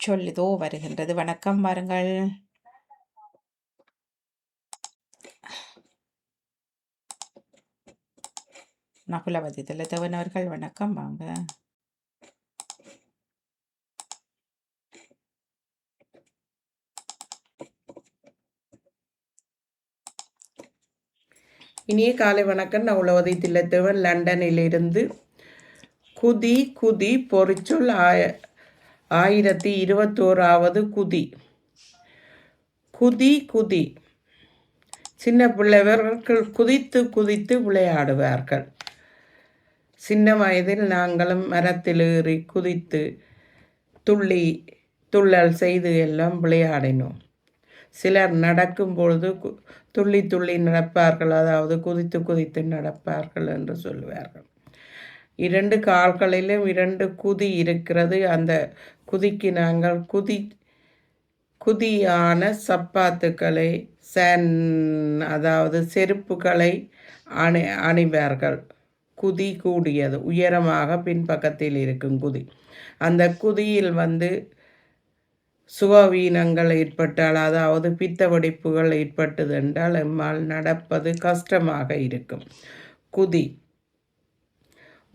பொற்சொல்லிதோ வருகின்றது. வணக்கம் வாருங்கள். நகுலவதி திலதவன் அவர்கள் வணக்கம், வாங்க. இனிய காலை வணக்கம். நான் உலவதி தில்லத்தேவன் லண்டனிலிருந்து. குதி குதி பொறிச்சொல் 1021வது குதி. குதி குதி. சின்ன பிள்ளைவர்கள் குதித்து குதித்து விளையாடுவார்கள். சின்ன வயதில் நாங்களும் மரத்தில் ஏறி குதித்து துள்ளல் செய்து எல்லாம் விளையாடினோம். சிலர் நடக்கும் பொழுது துள்ளி துள்ளி நடப்பார்கள், அதாவது குதித்து குதித்து நடப்பார்கள் என்று சொல்லுவார்கள். 2 கால்களிலும் 2 குதி இருக்கிறது. அந்த குதிக்கு நாங்கள் குதியான சப்பாத்துக்களை அதாவது செருப்புகளை அணிவார்கள். குதி கூடியது உயரமாக பின்பக்கத்தில் இருக்கும் குதி. அந்த குதியில் சுகவீனங்கள் ஏற்பட்டால், அதாவது பித்த வெடிப்புகள் ஏற்பட்டது என்றால் எம்மால் நடப்பது கஷ்டமாக இருக்கும். குதி.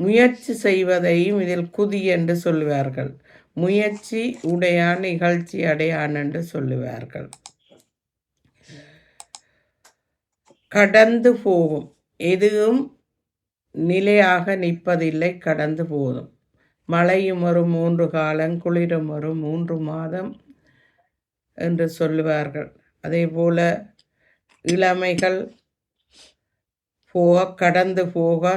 முயற்சி செய்வதையும் இதில் குதி என்று சொல்லுவார்கள். முயற்சி உடையான் நிகழ்ச்சி அடையான் என்று சொல்லுவார்கள். கடந்து போகும். எதுவும் நிலையாக நிற்பதில்லை, கடந்து போதும். மழையும் ஒரு 3 காலம், குளிரும் ஒரு 3 மாதம் என்று சொல்லுவார்கள். அதே போல இளமைகள் போக கடந்து போக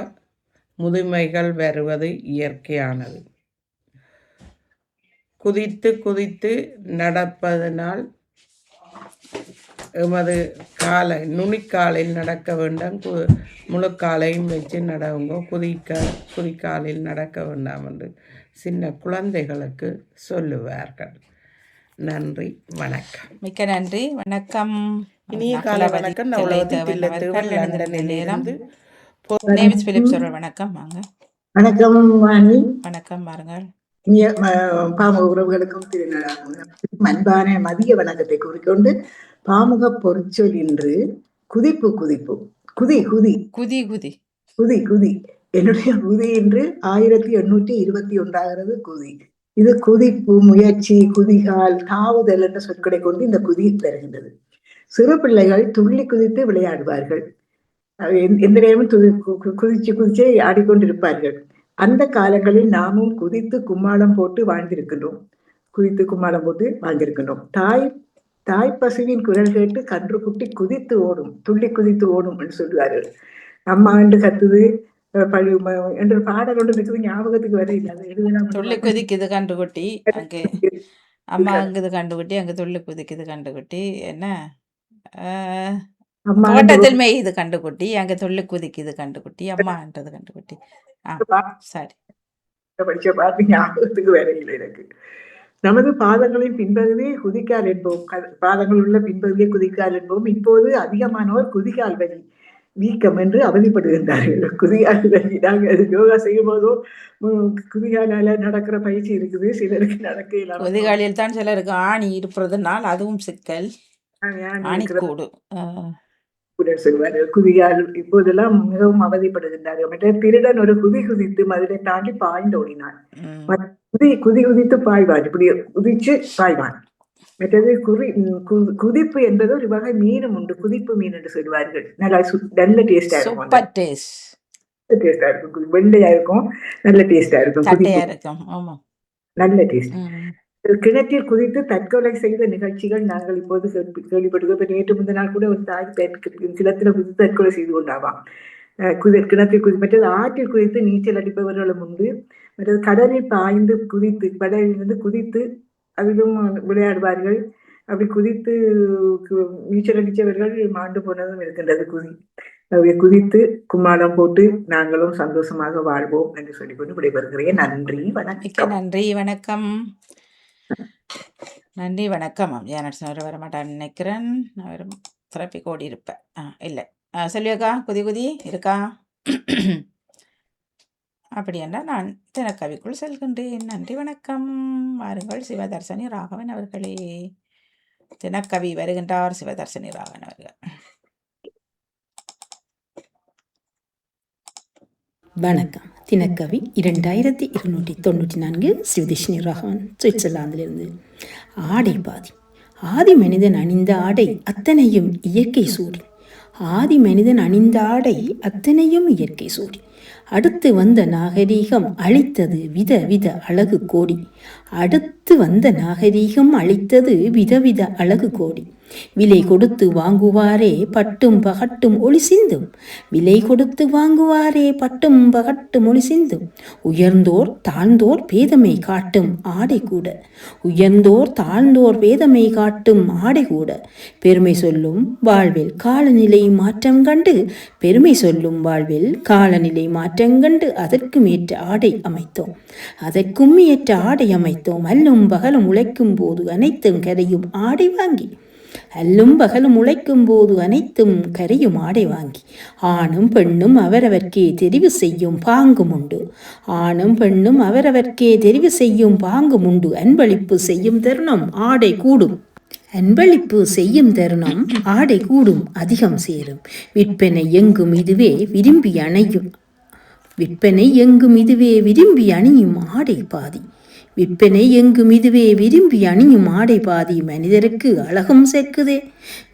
முதுமைகள் வருவது இயற்கையானது. குதித்து குதித்து நடப்பதனால் எமது நுனிக்காலில் நடக்க வேண்டாம், முழுக்காலையும் வச்சு நடவுங்க. குதிக்காலில் நடக்க வேண்டாம் என்று சின்ன குழந்தைகளுக்கு சொல்லுவார்கள். நன்றி, வணக்கம். மிக்க நன்றி, வணக்கம். இனிய காலை வணக்கம். நான் உலவதி தில்லத்தேவன் லண்டனிலிருந்து. டேவிட் பிலிப்ஸ் அவர்கள் வணக்கம், வாங்க. வணக்கம் வாணி. வணக்கம் வாருங்கள். பாமுக உறவுகளுக்கும் அன்பான மதிய வணக்கத்தை கூறிக்கொண்டு, பாமுக பொற்சொல் இன்று குதிப்பு குதிப்பு. குதி குதி குதி குதி குதி குதி. என்னுடைய குதி இன்று 1821 குதி. இது குதிப்பு, முயற்சி, குதிகால், தாவுதல் என்ற சொற்களை கொண்டு இந்த குதி தருகின்றது. சிறு பிள்ளைகள் துள்ளி குதித்து விளையாடுவார்கள். எந்த நேரமும் குதிச்சு ஆடிக்கொண்டிருப்பார்கள். அந்த காலங்களில் நாமும் குதித்து கும்மாளம் போட்டு வாழ்ந்திருக்கின்றோம். தாய் பசுவின் குரல் கேட்டு கன்று குட்டி குதித்து ஓடும், துள்ளி குதித்து ஓடும் என்று சொல்வார்கள். அம்மா என்று கத்துது என்ற பாடல் ஒன்று இருக்குது, ஞாபகத்துக்கு வர இல்லை. துள்ளி குதிக்குது கண்டுகுட்டி, அங்கே அம்மா அங்குது கண்டுகுட்டி, அங்கு துள்ளி குதிக்குது கண்டுகுட்டி, என்ன தோட்டத்தில் மேயுது கண்டுகுட்டி, அங்க துள்ளி குதிக்குது கண்டுகுட்டி, அம்மான்றது கண்டுகுட்டி. சரி, படிச்ச பாட்டு ஞாபகத்துக்கு வேற இல்லை எனக்கு. நமது பாதங்களின் பின்பகுதியே குதிக்கால் என்போம். பாதங்கள் உள்ள பின்பகுதியே குதிக்கால் என்போம். இப்போது அதிகமானோர் குதிகால் வலி வீக்கம் என்று அவதிப்படுகின்றார்கள். குதிகால் வலி, நாங்கள் யோகா செய்யும் போதோ குதிகாலால நடக்கிற பயிற்சி இருக்குது, சிலருக்கு நடக்க குதிகாலில் தான் சிலருக்கு ஆணி இருப்பதுனால் அதுவும் சிக்கல். சொல்வார்கள். குதிகால் இப்போதெல்லாம் மிகவும் அவதிப்படுகின்றார்கள். மற்ற திருடன் ஒரு குதி குதித்து மதுரை தாண்டி பாய்ந்து ஓடினான். குதி குதித்து பாய்வான், இப்படி குதிச்சு பாய்வான். மற்றது குதிப்பு என்பது ஒரு வகை மீனும் உண்டு, குதிப்பு மீன் என்று சொல்வார்கள். நல்ல டேஸ்டா இருக்கும், டேஸ்டா இருக்கும், வெள்ளையா இருக்கும், நல்ல டேஸ்டா இருக்கும், நல்ல டேஸ்ட். கிணற்றில் குதித்து தற்கொலை செய்த நிகழ்ச்சிகள் நாங்கள் இப்போது கேள்விப்பட்டிருக்கோம். நேற்று முந்த நாள் கூட ஒரு தாய் கிணத்துல குதித்து தற்கொலை செய்து கொண்டாவாம். கிணற்றில் மற்றது ஆற்றில் குதித்து நீச்சல் அடிப்பவர்களும் உண்டு. மற்றது கடலில் பாய்ந்து குதித்து, கடலிலிருந்து குதித்து அதிலும் விளையாடுவார்கள். அப்படி குதித்து நீச்சல் அடித்தவர்கள் மாண்டு போனதும் இருக்கின்றது. குதித்து கும்மாளம் போட்டு நாங்களும் சந்தோஷமாக வாழ்வோம் என்று சொல்லிக்கொண்டு விடைபெறுகிறேன். நன்றி, வணக்கம். நன்றி, வணக்கம். நன்றி, வணக்கம். ஜானட் வர மாட்டான்னு நினைக்கிறேன். அவர் திறப்பி கோடி இருப்பேன். இல்லை, சொல்லியாக்கா, குதி குதி இருக்கா? அப்படி என்றால் நான் தினக்கவிக்குள் செல்கின்றேன். நன்றி, வணக்கம். வாருங்கள் சிவதர்சனி ராகவன் அவர்களே. தினக்கவி வருகின்றார். சிவதர்சனி ராகவன் அவர்கள். வணக்கம். தினக்கவி 2294 ஸ்ரீதர்ஷினி ராகவன், சுவிட்சர்லாந்திலிருந்து. ஆடை பாதி. ஆதி மனிதன் அணிந்த ஆடை அத்தனையும் இயற்கை சூடி. ஆதி மனிதன் அணிந்த ஆடை அத்தனையும் இயற்கை சூடி. அடுத்து வந்த நாகரீகம் அளித்தது வித அழகு கோடி. அடுத்து வந்த நாகரீகம் அளித்தது வித அழகு கோடி. விலை கொடுத்து வாங்குவாரே பட்டும் பகட்டும் ஒளி சிந்தும். விலை கொடுத்து வாங்குவாரே பட்டும் பகட்டும் ஒளி சிந்தும். உயர்ந்தோர் தாழ்ந்தோர் பேதமை காட்டும் ஆடை கூட. உயர்ந்தோர் தாழ்ந்தோர் பேதமை காட்டும் ஆடை கூட. பெருமை சொல்லும் வாழ்வில் காலநிலை மாற்றம் கண்டு. பெருமை சொல்லும் வாழ்வில் காலநிலை மாற்றம் கண்டு அதற்கும் ஏற்ற ஆடை அமைத்தோம். அதற்கும் ஏற்ற ஆடை அமைத்தோம். அல்லும் பகலும் உழைக்கும் போது அனைத்தும் கரையும் ஆடை வாங்கி. அல்லும் பகலும் உழைக்கும் போது அனைத்தும் கரையும் ஆடை வாங்கி. ஆணும் பெண்ணும் அவரவர்க்கே தெரிவு செய்யும் பாங்கும் உண்டு. ஆணும் பெண்ணும் அவரவர்க்கே தெரிவு செய்யும் பாங்கும் உண்டு. அன்பளிப்பு செய்யும் தருணம் ஆடை கூடும். அன்பளிப்பு செய்யும் தருணம் ஆடை கூடும் அதிகம் சேரும். விற்பனை எங்கும் இதுவே விரும்பி அணையும். விற்பனை எங்கும் இதுவே விரும்பி அணியும் ஆடை பாதி. விற்பனை எங்கும் இதுவே விரும்பி அணியும் ஆடை பாதி. மனிதருக்கு அழகும் சேர்க்குதே.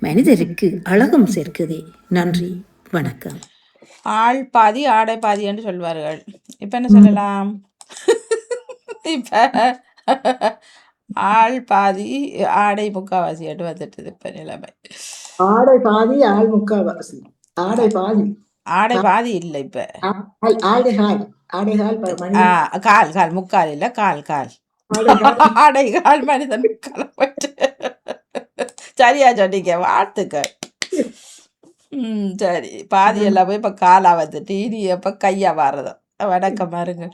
மனிதருக்கு அழகும் சேர்க்குதே. நன்றி, வணக்கம். ஆள் பாதி ஆடை பாதி என்று சொல்வார்கள். இப்ப என்ன சொல்லலாம்? இப்ப ஆள் பாதி ஆடை முக்காவாசி என்று வந்துட்டது இப்ப நிலைமை. ஆடை பாதி ஆள் முக்காவாசி. ஆடை பாதி ஆடை பாதி இல்லை இப்ப. கால் கால் முக்கால் இல்ல, கால் கால் ஆடை கால் மனிதன் முக்கால். சரியா சொன்னீங்க, வாழ்த்துக்கள். சரி, பாதி எல்லாம் போய் இப்ப காலா வந்துட்டு இனி எப்ப கையா வாரதோ. வணக்கம் பாருங்க.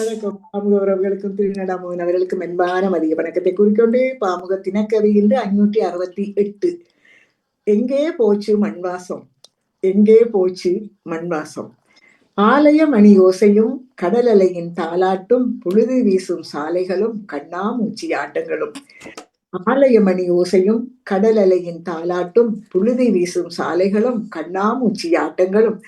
வணக்கம். பாமுகவர்களுக்கும் திருநடாமோகன் அவர்களுக்கும் அன்பான மதிய வணக்கத்தை குறிக்கொண்டு பாமுக தினக்கவி என்று 568. எங்கே போச்சு மண்வாசம், எங்கே போச்சு மண்வாசம். ஆலய மணி ஓசையும் கடல் அலையின் தாலாட்டும் புழுதி வீசும் சாலைகளும் கண்ணாமூச்சி ஆட்டங்களும். ஆலய மணி ஓசையும் கடல் அலையின் தாலாட்டும் புழுதி வீசும் சாலைகளும் கண்ணாமூச்சி ஆட்டங்களும்.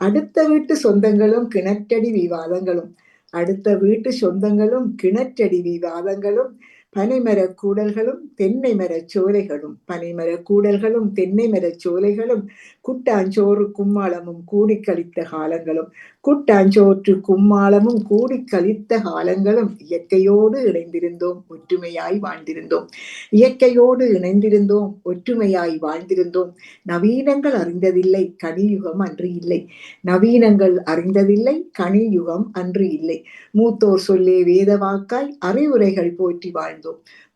அடுத்த வீட்டு சொந்தங்களும் கிணற்றடி விவாதங்களும். அடுத்த வீட்டு சொந்தங்களும் கிணற்றடி விவாதங்களும். பனைமர கூடல்களும் தென்னை மர சோலைகளும். பனைமர கூடல்களும் தென்னை மர சோலைகளும். குட்டாஞ்சோறு கும்மாளமும் கூடி கழித்த காலங்களும். குட்டாஞ்சோற்று கும்மாளமும் கூடி கழித்த காலங்களும். இயற்கையோடு இணைந்திருந்தோம், ஒற்றுமையாய் வாழ்ந்திருந்தோம். இயற்கையோடு இணைந்திருந்தோம், ஒற்றுமையாய் வாழ்ந்திருந்தோம். நவீனங்கள் அறிந்ததில்லை, கனியுகம் அன்று இல்லை. நவீனங்கள் அறிந்ததில்லை, கனியுகம் அன்று இல்லை. மூத்தோர் சொல்லே வேத வாக்காய் அறிவுரைகள் போற்றி வாழ்ந்தோம்.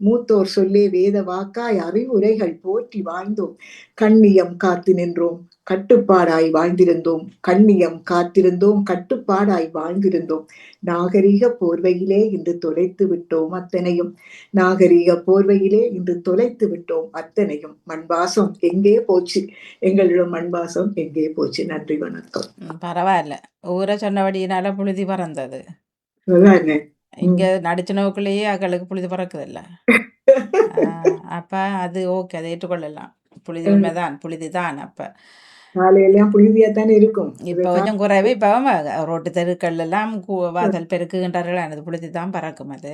மூத்தோர் சொல்லே வேத வாக்காய் அறிவுரைகள் போற்றி வாழ்ந்தோம். கண்ணியம் காத்து நின்றோம், கட்டுப்பாடாய் வாழ்ந்திருந்தோம். கண்ணியம் காத்திருந்தோம், கட்டுப்பாடாய் வாழ்ந்திருந்தோம். நாகரீக போர்வையிலே இன்று தொலைத்து விட்டோம் அத்தனையும். நாகரீக போர்வையிலே இன்று தொலைத்து விட்டோம் அத்தனையும். மண்வாசம் எங்கே போச்சு, எங்களிடம் மண்வாசம் எங்கே போச்சு. நன்றி, வணக்கம். பரவாயில்ல, ஊரை சொன்னபடியினால புழுதி பறந்தது. இங்க நடிச்ச நோக்குள்ளேயே அகளுக்கு புழுதி பறக்குது இல்ல. அப்ப அது ஓகே, அதை ஏற்றுக்கொள்ளலாம். புழுதி உண்மைதான், புழுதிதான். அப்ப காலையெல்லாம் புழுதியாத்தானே இருக்கும். இப்ப கொஞ்சம் குறைவு. இப்ப ரோட்டு தெருக்கள் எல்லாம் வாசல் பெருக்குகின்றார்கள், அது புழுதி தான் பறக்கும். அது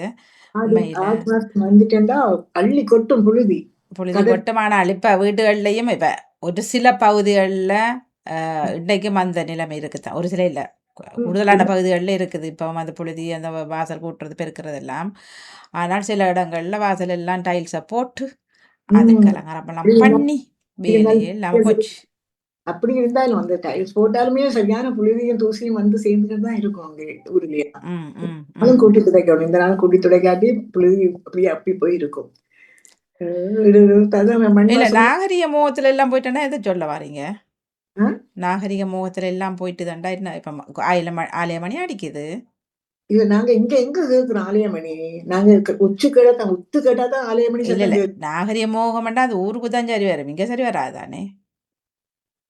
வந்துட்டா அள்ளி கொட்டும் புழுதி. புழுதி கொட்டுமானால் இப்ப வீடுகள்லயும் இப்ப ஒரு சில பகுதிகளில் இன்னைக்கும் அந்த நிலைமை இருக்குதான். ஒரு சில இல்ல, கூடுதலான பகுதிகளில் இருக்குது இப்போ அந்த புழுதி, அந்த வாசல் கூட்டுறது பெருக்கிறது எல்லாம். ஆனால் சில இடங்கள்ல வாசல் எல்லாம் டைல்ஸை போட்டு அதுக்கு அலங்காரமெல்லாம் பண்ணி வேலையே எல்லாம் போச்சு. அப்படி இருந்தாலும் அந்த டைல்ஸ் போட்டாலுமே சரியான புழுதியும் தூசியும் வந்து சேர்ந்துட்டு தான் இருக்கும் அங்கே ஊர்லயே. கூட்டி துடைக்கணும். இந்த நாள் கூட்டி துடைக்காட்டி புழுதி அப்படியே அப்படி போயிருக்கும். நாகரிக முகத்துல எல்லாம் போயிட்டேன்னா எதை சொல்ல வாரீங்க? நாகரிக முகத்துல எல்லாம் போயிட்டு தாண்டா என்ன இப்ப ஆலயமணி அடிக்குது. இல்ல, நாங்க இங்க எங்க கேக்குறோம் ஆலயமணி? நாங்க உச்சு கேட்டா உத்து கேட்டாதான் ஆலயமணி. இல்ல நாகரிக மோகம்டா அது ஊருக்கு தான் சரி வரும், இங்க சரி வராதானே.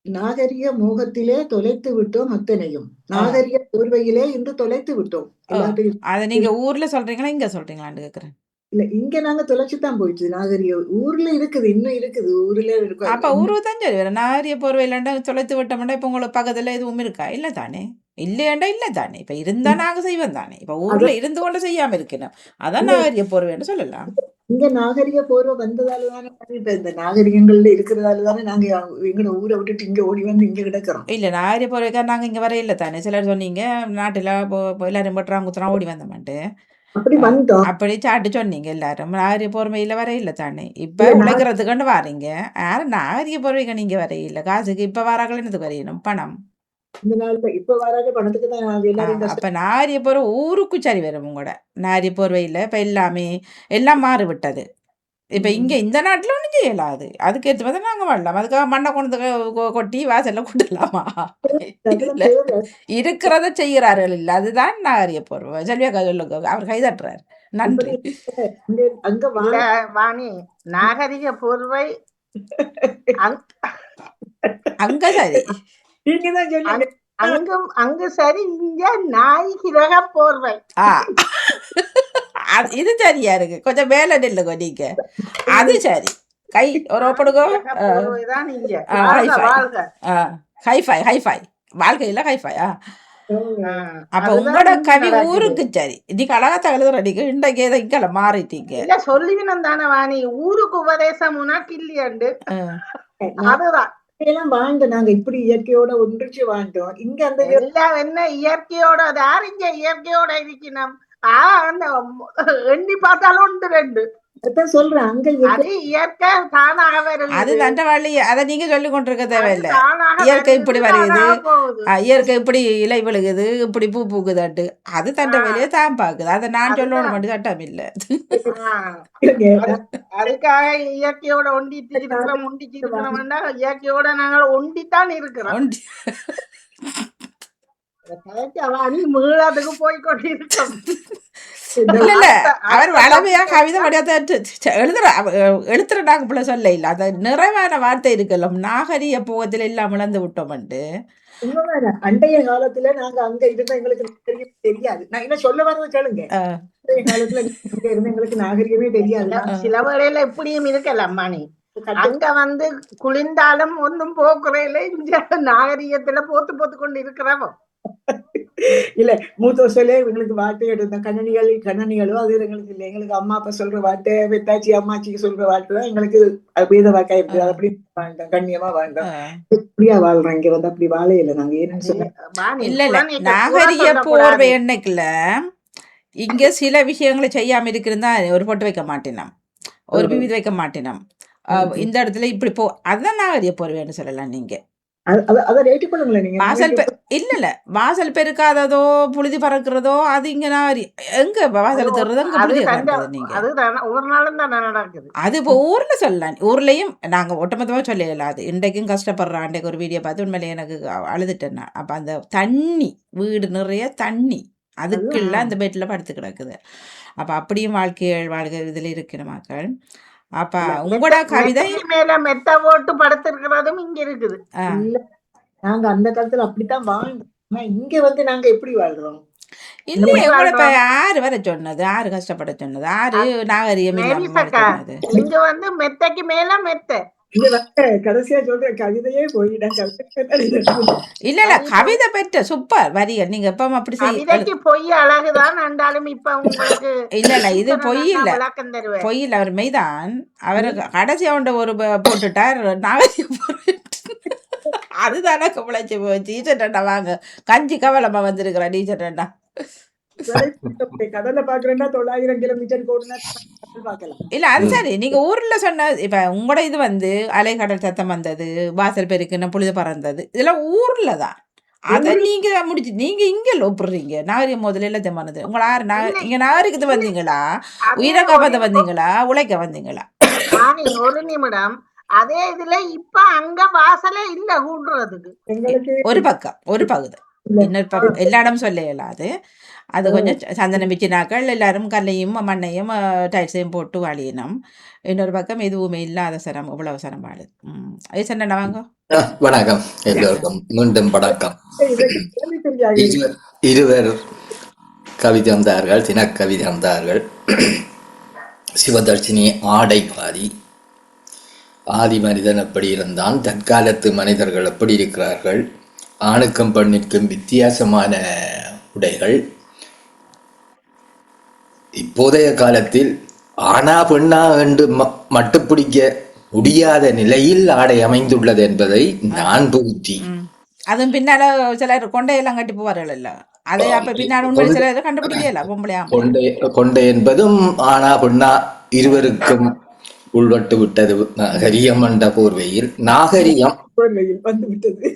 நாகரிக மோகத்திலே தொலைத்து விட்டோம் அத்தனையும். நாகரிக போர்வையிலே இன்று தொலைத்து விட்டோம் எல்லாத்தையும். அதை நீங்க ஊர்ல சொல்றீங்களா இங்க சொல்றீங்களான்னு கேக்குறேன். இல்ல இங்க நாங்க தொலைச்சுதான் போயிடுச்சு நாகரிக. ஊர்ல இருக்குது, இன்னும் இருக்குது, ஊர்ல இருக்கும். அப்ப ஊருக்கு தான் சரி வேற நாகரிய போர்வையிலண்டா தொலைத்து விட்டோம்னா இப்ப உங்களுக்கு பக்கத்துல எதுவும் இருக்கா? இல்ல தானே, இல்லையாண்டா இல்ல தானே. இப்ப இருந்தா நாங்க செய்வோம் தானே. இப்ப ஊர்ல இருந்து கொண்டு செய்யாம இருக்கணும், அதான் நாகரிய போர்வைன்னு சொல்லலாம். இங்க நாகரிக போர்வை வந்ததால தானே இப்ப இந்த நாகரிகங்கள்ல இருக்கிறதால தானே நாங்க எங்களோட ஊரை விட்டுட்டு இங்க ஓடி வந்து இங்க கிடக்குறோம். இல்ல நாகரிய போர்வைக்கா நாங்க இங்க வர இல்ல தானே. சிலர் சொன்னீங்க நாட்டுல எல்லாரும் பட்டுறாங்க குத்துறான் ஓடி வந்தோம்ட்டு. அப்படி வந்தோம். அப்படி சாட்டு சொன்னீங்க எல்லாரும். நாகரிய போர்வையில வர இல்ல தானே. இப்ப உழைக்கிறதுக்குன்னு வாரீங்க. யாரும் நாகரிய போர்வைக்கு நீங்க வர இல்ல. காசுக்கு இப்ப வராங்களே என்னதுக்கு வரையணும்? பணம். இந்த நாள்ல இப்ப வராத பணத்துக்கு தான் நாங்க எல்லாரும் அப்ப நாரிய போர்வை ஊருக்கு சரி வரும். உங்களோட நாரிய போர்வையில் இப்ப எல்லாமே எல்லாம் மாறுவிட்டது. இப்ப இங்க இந்த நாட்டுல ஒண்ணும் செய்யலாது. அதுக்கு ஏற்ற மாதிரி நாங்க வாழலாம். அதுக்காக மண்ணை கொண்டு கொட்டி வாசல்ல கொட்டலாமா? இல்ல, இருக்கிறத செய்கிறார்கள் இல்ல. அதுதான் நாகரிய போர்வை. செல்வியா சொல்லுங்க, அவர் கைதட்டுறாரு. நன்றி. அங்க இல்ல வாணி, நாகரிக போர்வை அங்க சரி, நீங்கதான் சொல்லுங்க. அங்கும் அங்கு சரி, இங்க நாய்கிரக போர்வை. இது சரியா இருக்கு. கொஞ்சம் மேல நில்லுங்க நீங்க. அது சரி. கை ஒரு ஒப்படுங்க. போர்வைதான் இங்க. ஹைஃபை ஹைஃபை வாழ்க்கையில ஹைஃபை. அப்ப உங்களோட கவி ஊருக்கு சரி. இன்னைக்கு அழகா தகவல் அடிக்க இன்றைக்கு ஏதோ இங்கல மாறிட்டீங்க. இல்ல சொல்லிவினம் தானே வாணி, ஊருக்கு உபதேசம் கில்லியண்டு. அதுதான் எல்லாம் வாழ்ந்தோம் நாங்க, இப்படி இயற்கையோட ஒன்றிச்சு வாழ்ந்தோம். இங்க அந்த எல்லாம் என்ன இயற்கையோட, அது யாரு இங்க இயற்கையோட இருக்கணும்? அந்த எண்ணி பார்த்தாலும் உண்டு ரெண்டு. அதான் சொல்றேன், அங்க அது இயற்கை தானாக வருது. அது தண்ட வழி. அதை நீங்க சொல்லி கொண்டிருக்க தேவையில்லை. இயற்கை இப்படி வருது, இயற்கை இப்படி இலை விழுகுது, இப்படி பூ பூக்குதாட்டு, அது தண்ட வழியை தான் பாக்குது. அதை நான் சொல்லணும் மட்டும் சட்டம் இல்லை. அதுக்காக இயற்கையோட ஒண்டிட்டு இருக்கிறோம், ஒண்டிட்டு இருக்கிறோம்னா இயற்கையோட நாங்கள் ஒண்டித்தான் இருக்கிறோம். மீளாதுக்கு போய்கொண்டு இருக்கோம். இல்ல இல்ல, அவர் வளமையா கவிதை வடிவத்தை எழுத்துற நாங்க பிள்ளை சொல்ல இல்ல. அந்த நிறைவான வார்த்தை இருக்குல்ல, நாகரிக போகத்துல எல்லாம் இழந்து விட்டோம்ட்டு. அண்டைய காலத்துல நாங்க அங்க இருந்தா எங்களுக்கு தெரியாது. நான் என்ன சொல்ல வரது கேளுங்க. அண்டைய காலத்துல அங்க இருந்த எங்களுக்கு நாகரிகமே தெரியாது. சில வேளையில இப்படியும் இருக்கல அம்மானி, அங்க வந்து குளிர்ந்தாலும் ஒன்னும் போக்குறையில இந்த நாகரிகத்துல போத்து போத்து கொண்டு இருக்கிறவோ. இல்ல மூத்தோசலே எங்களுக்கு வார்த்தை எடுத்த கண்ணனிகளோ அது எங்களுக்கு இல்லை. எங்களுக்கு அம்மா அப்பா சொல்ற வார்த்தை, பெத்தாச்சி அம்மாச்சிக்கு சொல்ற வார்த்தை தான் எங்களுக்கு வேத வாக்கா இருக்கு. அப்படி வாழ்ந்தோம், கண்ணியமா வாழ்ந்தோம். இப்படியா வாழ்றோம். இங்க வந்து அப்படி வாழ இல்லை நாங்க. ஏன்னு சொல்ல இல்ல இல்ல, நாகரிக போர்வை எண்ணெய்க்குல இங்க சில விஷயங்களை செய்யாம இருக்கிறதா ஒரு பொட்டு வைக்க மாட்டேனோம், ஒரு விவித வைக்க மாட்டேனோம். இந்த இடத்துல இப்படி அதுதான் நாகரிக போர்வைன்னு சொல்லலாம். நீங்க வாசல் இல்ல இல்ல, வாசல் பெருக்காததோ புழுதி பறக்கிறதோ அது இங்க எங்க வாசல் தர்றது, அங்க புழுதி பறக்கிறது. நீங்க அது இப்போ ஊர்ல சொல்லலாம். ஊர்லயும் நாங்க ஒட்டுமொத்தமா சொல்லல. அது இன்றைக்கும் கஷ்டப்படுறான். அன்றைக்கு ஒரு வீடியோ பார்த்து உண்மையிலே எனக்கு அழுதுட்டேன். அப்ப அந்த தண்ணி, வீடு நிறைய தண்ணி, அதுக்குள்ள அந்த பெட்ல படுத்து கிடக்குது. அப்ப அப்படியும் வாழ்க்கை இதுல இருக்கிற மக்கள். அப்ப உங்களோட கவிதை மேல மெத்த போட்டு படுத்திருக்கிறதும் இங்க இருக்குது. நாங்க அந்த காலத்துல அப்படித்தான் வாழ்ந்தோம். இங்க வந்து நாங்க எப்படி வாழ்றோம்? இல்லையே, உங்களை இப்ப யாரு வர சொன்னது? யாரு கஷ்டப்பட சொன்னது? யாரு நாகரிகம் சொன்னது? இங்க வந்து மெத்தைக்கு மேல மெத்த. கடைசியா சொல்ற கவிதையே போயிட்டாங்க. இல்ல இல்ல, கவிதை பெற்ற சூப்பர் வரிகள். நீங்க எப்ப அப்படி செய்ய பொய் அழகுதான் ஆண்டாலும் இப்ப உங்களுக்கு இல்ல இல்ல, இது பொய் இல்ல, பொய் இல்ல. அவர் மெய்தான். அவரு கடைசியா ஒரு போட்டுட்டார் நாகரிகம். அதுதானே கவலைச்சு போச்சு. டீச்சர்டா வாங்க, கஞ்சி கவலமா வந்திருக்கிற டீச்சர்டா. கடலை பாக்குறேன்னா 900 கிலோமீட்டர் பார்க்கலாம். இல்ல அது சரி. நீங்க ஊர்ல சொன்ன இப்ப உங்களோட இது வந்து அலைக்கடல் சத்தம் வந்தது, வாசல் பெருக்குன்னு புழுது பறந்தது, இதெல்லாம் ஊர்ல தான். அத நீங்க முடிச்சு நீங்க இங்க ஒப்புறீங்க. நாகரிகம் முதல்ல எல்லாம் ஜமானது. உங்களை இங்க நாகரிகத்தை வந்தீங்களா, உயிரை காப்பாத்த வந்தீங்களா, உழைக்க வந்தீங்களா? ஒரு நிமிடம். அதே இதுல இப்ப அங்க வாசலே இல்ல கூடுறதுக்கு. ஒரு பக்கம் ஒரு பகுதி, இன்னொரு பக்கம் எல்லா இடமும் சொல்ல இயலாது. அது கொஞ்சம் சந்தனம் பிச்சினாக்கள் எல்லாரும் கல்லையும் மண்ணையும் டைல்ஸையும் போட்டு வாழியணும். இன்னொரு பக்கம் எதுவுமே இல்லாத சரம், இவ்வளவு சரம் வாழுது. சண்டை வாங்க. வணக்கம் எல்லோருக்கும் மீண்டும் வணக்கம். இதற்கு கேள்வி தெரியாது இருக்கு. இருவர் கவிதை வந்தார்கள், தினக்கவிதை வந்தார்கள். சிவதர்ஷினி ஆடைபாதி, ஆதி மனிதன் எப்படி இருந்தான், தற்காலத்து மனிதர்கள் எப்படி இருக்கிறார்கள், ஆணுக்கும் பெண்ணிற்கும் வித்தியாசமான உடைகள், இப்போதைய காலத்தில் ஆனா பெண்ணா என்று மட்டுப்பிடிக்க முடியாத நிலையில் ஆடை அமைந்துள்ளது என்பதை நான் புகுத்தி, அதுவும் பின்னால சிலர் கொண்டையெல்லாம் கட்டி போவார்கள் இல்ல, அதை அப்ப பின்னால உண்மை சிலர் கண்டுபிடிக்கல பொம்பளையா. கொண்டை என்பதும் ஆனா பெண்ணா இருவருக்கும் உள்வட்டு விட்டது நாகரிகம் என்ற போர்வையில். நாகரிகம் வந்து விட்டது.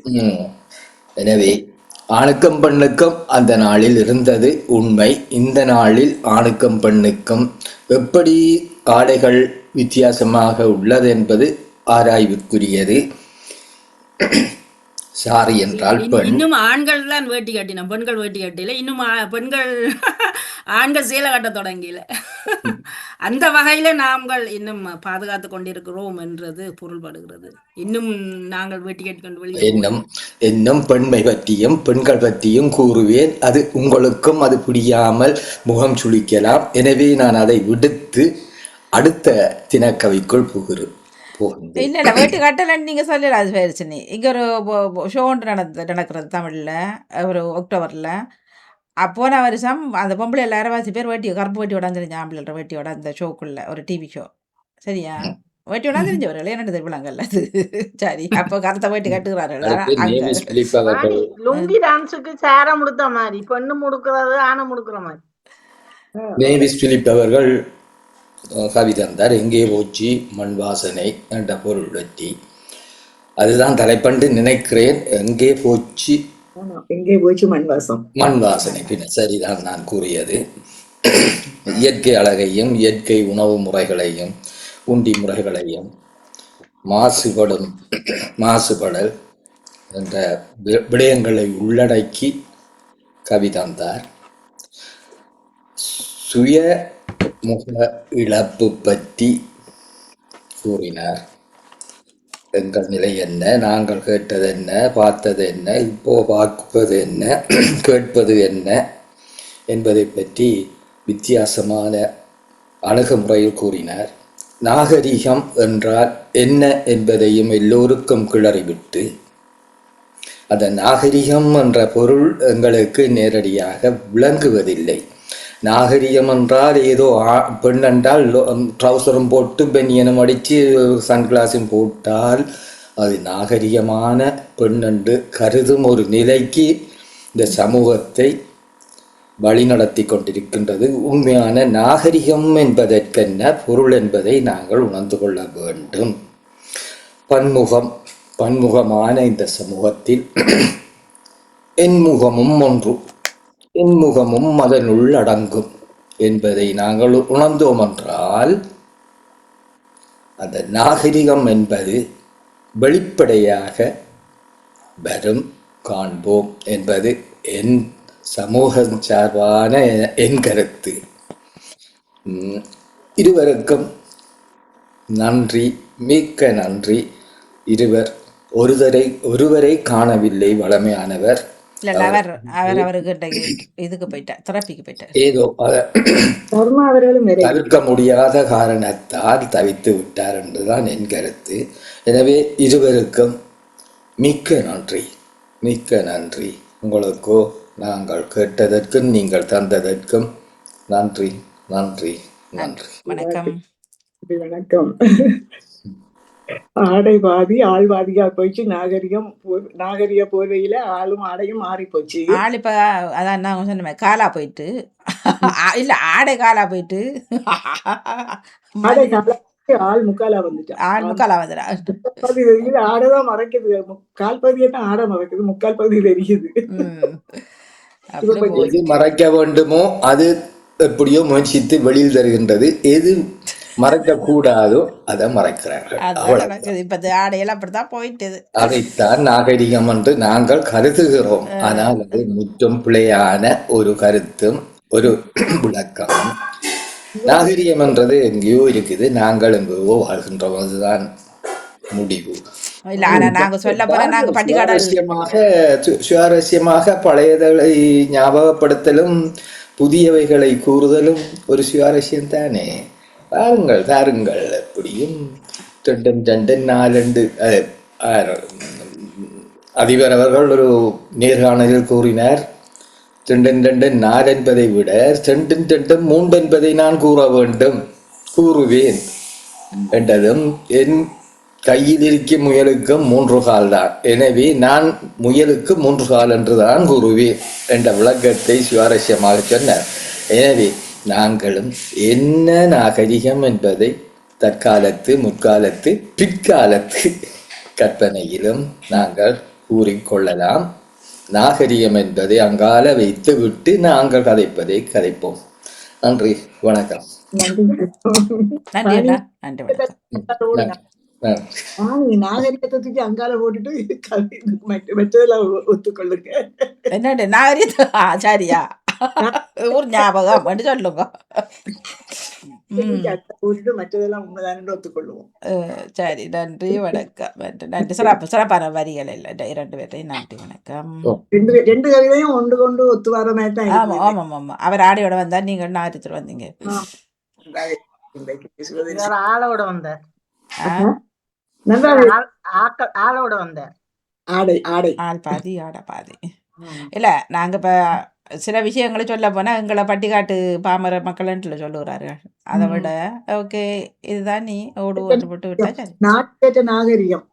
எனவே ஆணுக்கும் பெண்ணுக்கும் அந்த நாளில் இருந்தது உண்மை. இந்த நாளில் ஆணுக்கும் பெண்ணுக்கும் எப்படி ஆடைகள் வித்தியாசமாக உள்ளது என்பது ஆராய்வுக்குரியது. சாரி என்றால் பெண். இன்னும் ஆண்கள் தான் வேட்டி கட்டினோம், பெண்கள் வேட்டி கட்டில. இன்னும் பெண்கள் ஆண்கள் சேலை கட்ட தொடங்கல. அந்த வகையில நாங்கள் இன்னும் பாதுகாத்து கொண்டிருக்கிறோம் என்றது பொருள்படுகிறது. இன்னும் நாங்கள் வேட்டி கட்டி கொண்டு வெளியே இன்னும் பெண்மை பற்றியும் பெண்கள் பற்றியும் கூறுவேன். அது உங்களுக்கும் அது புரியாமல் முகம் சுளிக்கலாம். எனவே நான் அதை விடுத்து அடுத்த தினக்கவிக்குள் புகுறேன். இல்ல இல்ல வேட்டி கட்டலன்னு நீங்க சொல்லல பேருச்சுன்னு. இங்க ஒரு ஷோ ஒன்று நடக்கிறது தமிழ்ல, ஒரு அக்டோபர்ல. போன வருஷம் அந்த பொம்பளை எல்லாரும் பேர் வேட்டி கருப்பு வேட்டி உடஞ்சிருந்த ஆம்பளை வேட்டியோட அந்த ஷோக்குள்ள ஒரு டிவி ஷோ. சரியா? வேட்டி உடஞ்சிருந்தவர்கள் என்னது திருவிழாங்கல்ல அது. சரி, அப்போ கருத்த வேட்டி கட்டுக்கிறார்கள். லுங்கி டான்ஸுக்கு சேர முடுத்த மாதிரி, பெண்ணு முடுக்கிறது ஆணை முடுக்கிற மாதிரி. நேவிஸ் பிலிப் அவர்கள் கவிதை தந்தார், எங்கே போச்சு மண் வாசனை என்ற பொருள் பற்றி. அதுதான் தலைப்பண்டு நினைக்கிறேன். எங்கே போச்சு மண் வாசனை. பின்ன சரிதான் நான் கூறியது. இயற்கை அழகையும் இயற்கை உணவு முறைகளையும் உண்டி முறைகளையும் மாசுபடல் என்ற விடயங்களை உள்ளடக்கி கவிதந்தார். சுய முக இழப்பு பற்றி கூறினார். எங்கள் நிலை என்ன, நாங்கள் கேட்டது என்ன, பார்த்தது என்ன, இப்போ பார்ப்பது என்ன, கேட்பது என்ன என்பதை பற்றி வித்தியாசமான அணுகுமுறையில் கூறினார். நாகரிகம் என்றால் என்ன என்பதையும் எல்லோருக்கும் கிளறிவிட்டு, அந்த நாகரிகம் என்ற பொருள் எங்களுக்கு நேரடியாக விளங்குவதில்லை. நாகரிகம் என்றால் ஏதோ பெண் என்றால் ட்ரௌசரும் போட்டு பெனியனும் அடித்து சன்கிளாஸும் போட்டால் அது நாகரிகமான பெண் என்று கருதும் ஒரு நிலைக்கு இந்த சமூகத்தை வழிநடத்தி கொண்டிருக்கின்றது. உண்மையான நாகரிகம் என்பதற்கென்ன பொருள் என்பதை நாங்கள் உணர்ந்து கொள்ள வேண்டும். பன்முகமான இந்த சமூகத்தில் என்முகமும் ஒன்று, என்முகமும் அதனுள் அடங்கும் என்பதை நாங்கள் உணர்ந்தோம் என்றால் அந்த நாகரிகம் என்பது வெளிப்படையாக வரும் காண்போம் என்பது என் சமூகம் சார்பான என் கருத்து. இருவருக்கும் நன்றி, மிக்க நன்றி. இருவர் ஒருவரை காணவில்லை, வளமையானவர். ஏதோ தவிர்க்க முடியாத காரணத்தால் தவித்து விட்டார் என்றுதான் என் கருத்து. எனவே இருவருக்கும் மிக்க நன்றி, மிக்க நன்றி. உங்களுக்கோ நாங்கள் கேட்டதற்கும் நீங்கள் தந்ததற்கும் நன்றி, நன்றி, நன்றி. வணக்கம். வணக்கம். ஆடைவாதி ஆள்வாதியா போயிடுச்சு. நாகரிக போர்வையில ஆளும் ஆடையும் மாறி போச்சு. ஆள் இப்ப அதான் நான் சொன்னேன், காலா போயிட்டு இல்ல ஆடை காலா போயிட்டு ஆள் முக்காலா வந்துட்டா. ஆள் முக்காலா வந்துடா. பகுதி தெரியுது, ஆடைதான் மறைக்குது. கால் பகுதியை தான் ஆடை மறைக்குது, முக்கால் பகுதி தெரியுது. எது மறைக்க வேண்டுமோ அது எப்படியோ முயற்சித்து வெளியில் தருகின்றது. எது மறைக்க கூடாதோ அதை மறைக்கிறார்கள். அதைத்தான் நாகரிகம் என்று நாங்கள் கருதுகிறோம். ஆனால் அது முற்றும் பிழையான ஒரு கருத்தும் ஒரு விளக்கமும். நாகரிகம் என்றது எங்கேயோ இருக்குது, நாங்கள் எங்கேயோ வாழ்கின்றோம். அதுதான் முடிவு. இல்ல ஆனா நாங்க சொல்ல போனா நாங்க பட்டிக்காடல் சுவாரஸ்யமாக பழையதை ஞாபகப்படுத்தலும் புதியவைகளை கூறுதலும் ஒரு சுவாரஸ்யம் தானே. பாருங்கள் தாருங்கள், எப்படியும் ரெண்டு ரெண்டு நாலண்டு அதிபர் அவர்கள் ஒரு நேர்காணலில் கூறினார், ரெண்டு ரெண்டு நாலு என்பதை விட ரெண்டு ரெண்டு மூன்று என்பதை நான் கூற வேண்டும், கூறுவேன் என்றதும் என் கையில் இருக்கும் முயலுக்கும் 3 கால் தான், எனவே நான் முயலுக்கு 3 கால் என்றுதான் கூறுவேன் என்ற விளக்கத்தை சுவாரஸ்யமாக சொன்னார். எனவே நாங்களும் என்ன நாகரிகம் என்பதை தற்காலத்து, முற்காலத்து, பிற்காலத்து கற்பனையிலும் நாங்கள் கூறிக்கொள்ளலாம். நாகரிகம் என்பதை அங்கால வைத்து விட்டு நாங்கள் கதைப்பதை கதைப்போம். நன்றி, வணக்கம். நன்றி அண்ணா, நன்றி வணக்கம். நாகரிகத்தை தூக்கி அங்கால போட்டுட்டு மற்றதெல்லாம் ஒத்துக்கொள்ளுங்க. என்னண்டு நாகரிகத்தை சரியா ஒரு ஞாபகம் அப்படி சொல்லுங்க. போட்டுட்டு மற்றதெல்லாம் உண்மைதானு ஒத்துக்கொள்ளுவோம். சரி, நன்றி வணக்கம். நன்றி. சிறப்பான வரிகள் இல்லை 2 பேர்த்தையும் நன்றி வணக்கம். ரெண்டு கவிதையும் ஒன்று கொண்டு ஒத்து வர மாதிரி தான். ஆமா ஆமா ஆமா, அவர் ஆடியோட வந்தா நீங்கள் நாகரிகத்தில் வந்தீங்க. ஆளோட வந்த ஆளோட வந்த ஆடை ஆடை ஆள் பாதி ஆட பாதி. இல்ல நாங்க இப்ப சில விஷயங்களை சொல்ல போனா எங்களை பட்டிக்காட்டு பாமர மக்கள்ன்ட்டு சொல்லுகிறார்கள். அதை விட ஓகே இதுதான் நீ ஓடு ஓட்டு போட்டு விட்டா சரி. நாகரிகம்